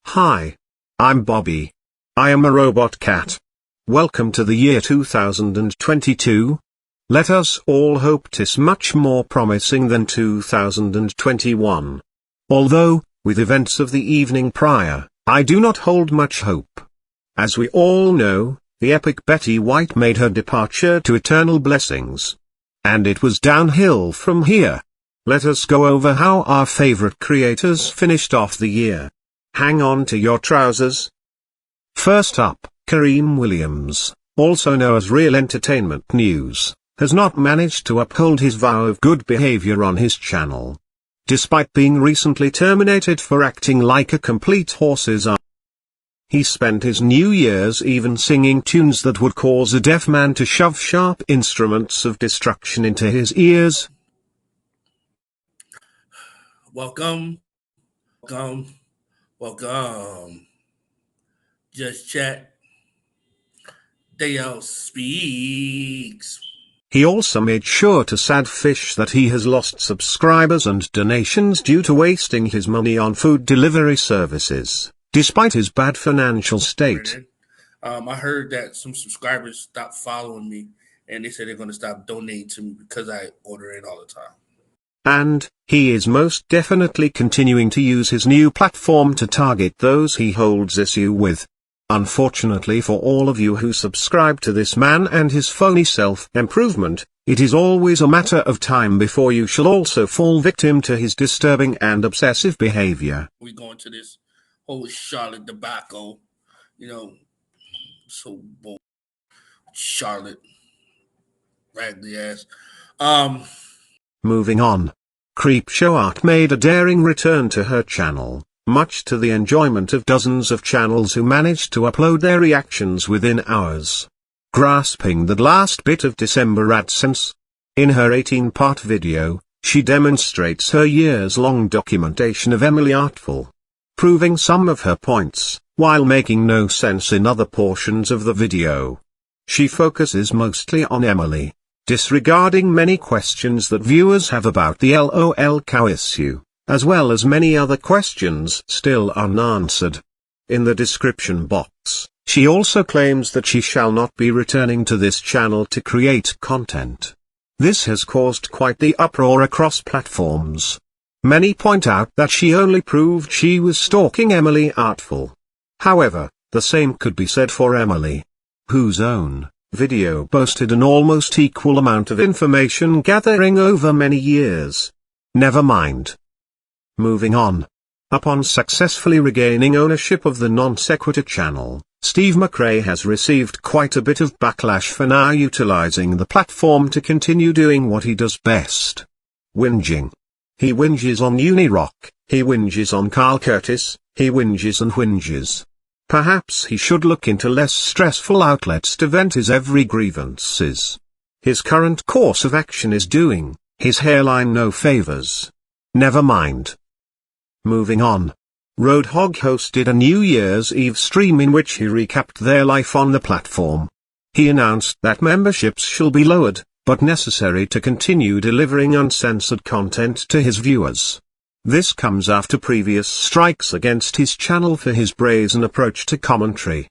Hi. I'm Bobby. I am a robot cat. Welcome to the year 2022. Let us all hope 'tis much more promising than 2021. Although, with events of the evening prior, I do not hold much hope. As we all know, the epic Betty White made her departure to eternal blessings. And it was downhill from here. Let us go over how our favorite creators finished off the year. Hang on to your trousers. First up, Kareem Williams, also known as Real Entertainment News, has not managed to uphold his vow of good behavior on his channel. Despite being recently terminated for acting like a complete horse's ass. He spent his New Year's Eve singing tunes that would cause a deaf man to shove sharp instruments of destruction into his ears. Welcome. Just chat. Dale speaks. He also made sure to sad fish that he has lost subscribers and donations due to wasting his money on food delivery services, despite his bad financial state. I heard that some subscribers stopped following me, and they said they're going to stop donating to me because I order in all the time. And, he is most definitely continuing to use his new platform to target those he holds issue with. Unfortunately for all of you who subscribe to this man and his phony self-improvement, it is always a matter of time before you shall also fall victim to his disturbing and obsessive behavior. We go into this whole Charlotte debacle, so bold. Charlotte, raggedy ass. Moving on. CreepshowArt made a daring return to her channel, much to the enjoyment of dozens of channels who managed to upload their reactions within hours. Grasping the last bit of December AdSense. In her 18-part video, she demonstrates her years-long documentation of Emily Artful, proving some of her points, while making no sense in other portions of the video. She focuses mostly on Emily, disregarding many questions that viewers have about the LOL cow issue, as well as many other questions still unanswered. In the description box, she also claims that she shall not be returning to this channel to create content. This has caused quite the uproar across platforms. Many point out that she only proved she was stalking Emily Artful. However, the same could be said for Emily, whose own video boasted an almost equal amount of information gathering over many years. Never mind. Moving on. Upon successfully regaining ownership of the Non Sequitur channel, Steve Mcrae has received quite a bit of backlash for now utilizing the platform to continue doing what he does best. Whinging. He whinges on Unirock, he whinges on Carl Curtis, he whinges and whinges. Perhaps he should look into less stressful outlets to vent his every grievances. His current course of action is doing his hairline no favors. Never mind. Moving on. Roadhog hosted a New Year's Eve stream in which he recapped their life on the platform. He announced that memberships shall be lowered, but necessary to continue delivering uncensored content to his viewers. This comes after previous strikes against his channel for his brazen approach to commentary.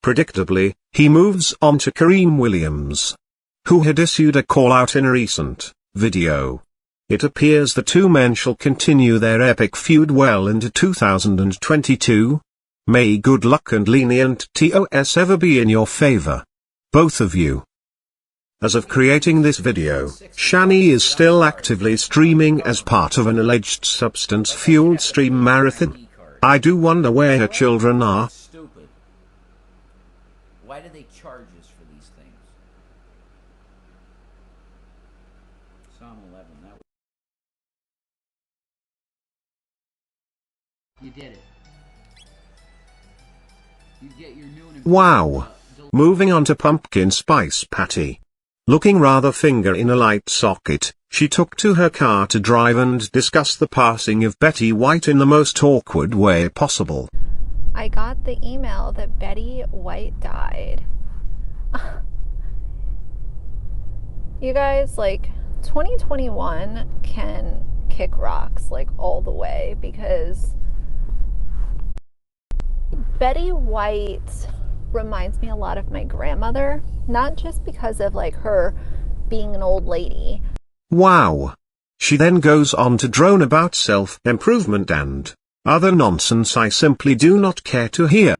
Predictably, he moves on to Kareem Williams, who had issued a call-out in a recent video. It appears the two men shall continue their epic feud well into 2022. May good luck and lenient TOS ever be in your favor. Both of you. As of creating this video, Shani is still actively streaming as part of an alleged substance-fueled stream marathon. I do wonder where her children are. Stupid. Why do they charge us for these things? Psalm 11. You did it. You get your new. Wow. Moving on to Pumpkin Spice Patty. Looking rather finger in a light socket, she took to her car to drive and discuss the passing of Betty White in the most awkward way possible. I got the email that Betty White died. You guys, 2021 can kick rocks, all the way, because Betty White reminds me a lot of my grandmother, not just because of like her being an old lady. Wow. She then goes on to drone about self-improvement and other nonsense I simply do not care to hear.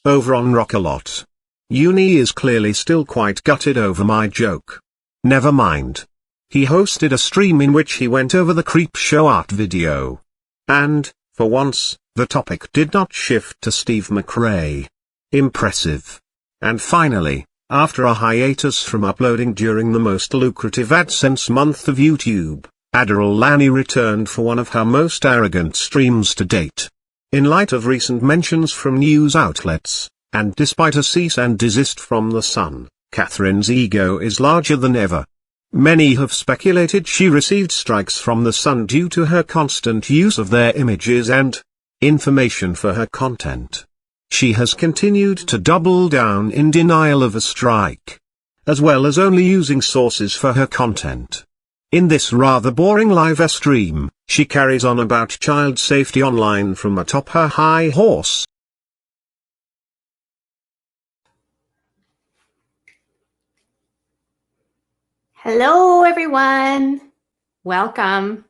Over on RockALot. Uni is clearly still quite gutted over my joke. Never mind. He hosted a stream in which he went over the CreepshowArt video. And, for once, the topic did not shift to Steve Mcrae. Impressive. And finally, after a hiatus from uploading during the most lucrative AdSense month of YouTube, Admiral Lanny returned for one of her most arrogant streams to date. In light of recent mentions from news outlets, and despite a cease and desist from the Sun, Catherine's ego is larger than ever. Many have speculated she received strikes from the Sun due to her constant use of their images and information for her content. She has continued to double down in denial of a strike, as well as only using sources for her content. In this rather boring live stream, she carries on about child safety online from atop her high horse. Hello everyone, welcome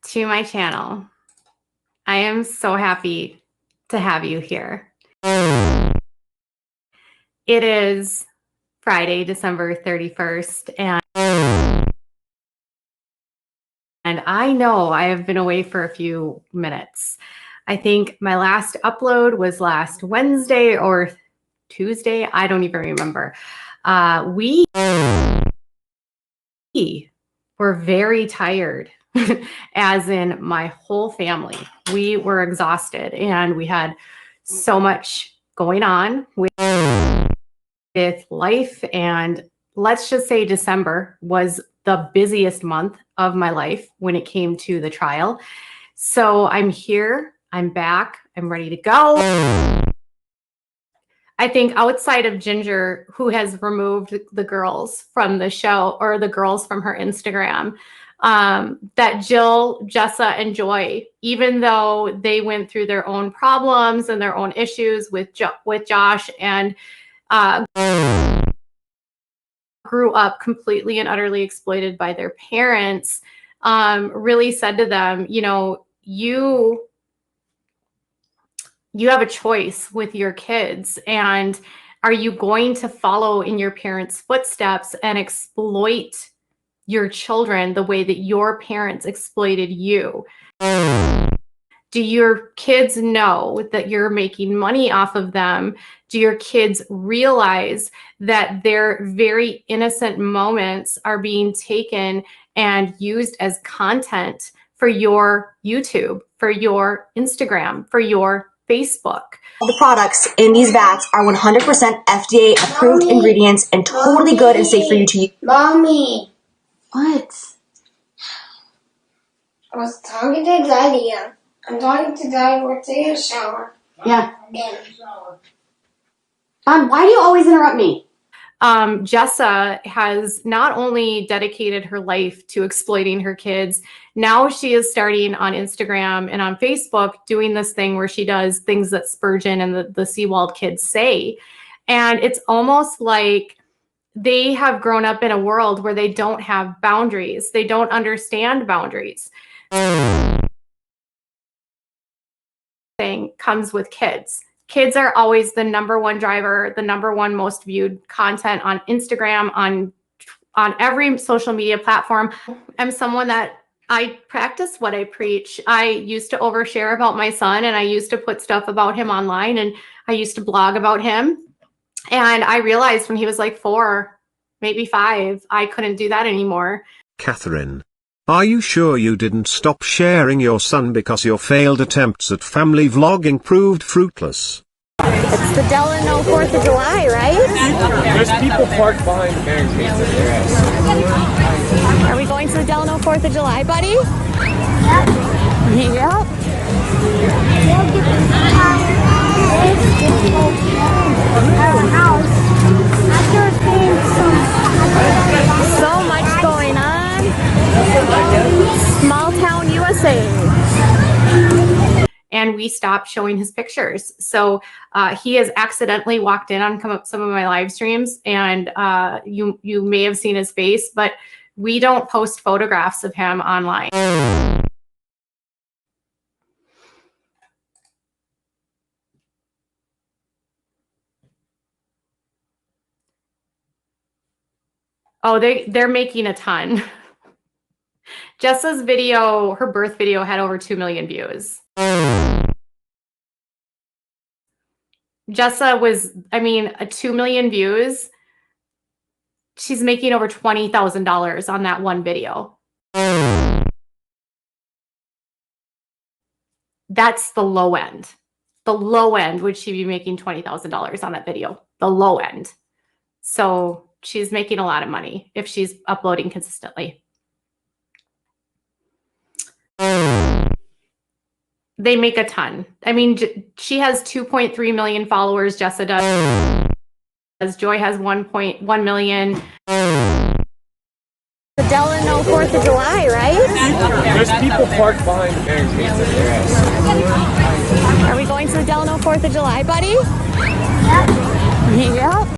to my channel. I am so happy to have you here. It is Friday, December 31st, and I know I have been away for a few minutes. I think my last upload was last Wednesday or Tuesday. I don't even remember. We were very tired, as in my whole family. We were exhausted and we had so much going on with life. And let's just say December was the busiest month of my life when it came to the trial. So I'm here, I'm back, I'm ready to go. I think outside of Ginger, who has removed the girls from the show, or the girls from her Instagram, that Jill, Jessa, and Joy, even though they went through their own problems and their own issues with Josh and grew up completely and utterly exploited by their parents, really said to them, you know, you have a choice with your kids, and are you going to follow in your parents' footsteps and exploit your children the way that your parents exploited you? Do your kids know that you're making money off of them? Do your kids realize that their very innocent moments are being taken and used as content for your YouTube, for your Instagram, for your Facebook? The products in these vats are 100% FDA approved ingredients and totally good and safe for you to use. Mommy. What? I was talking to Daddy. I'm talking to Daddy. We're taking a shower. Yeah. Again. Mom, why do you always interrupt me? Jessa has not only dedicated her life to exploiting her kids, now she is starting on Instagram and on Facebook doing this thing where she does things that Spurgeon and the Seawald kids say. And it's almost like they have grown up in a world where they don't have boundaries. They don't understand boundaries. Thing comes with kids. Kids are always the #1 driver, the #1 most viewed content on Instagram, on every social media platform. I'm someone that I practice what I preach. I used to overshare about my son, and I used to put stuff about him online, and I used to blog about him. And I realized when he was like 4, maybe 5, I couldn't do that anymore. Catherine, are you sure you didn't stop sharing your son because your failed attempts at family vlogging proved fruitless? It's the Delano 4th of July, right? There's people parked behind the barricades at their ass. Are we going to the Delano 4th of July, buddy? Yep. After we stopped showing his pictures. So he has accidentally walked in on some of my live streams, and you may have seen his face, but we don't post photographs of him online. Oh, they're making a ton. Jessa's video, her birth video, had over 2 million views. Jessa was, I mean, 2 million views. She's making over $20,000 on that one video. That's the low end. The low end would she be making $20,000 on that video. The low end. So she's making a lot of money if she's uploading consistently. They make a ton. I mean, she has 2.3 million followers. Jessa does. Joy has 1.1 million. The Delano 4th of July, right? There's people parked behind the barricades at their ass. Are we going to the Delano 4th of July, buddy? Yep.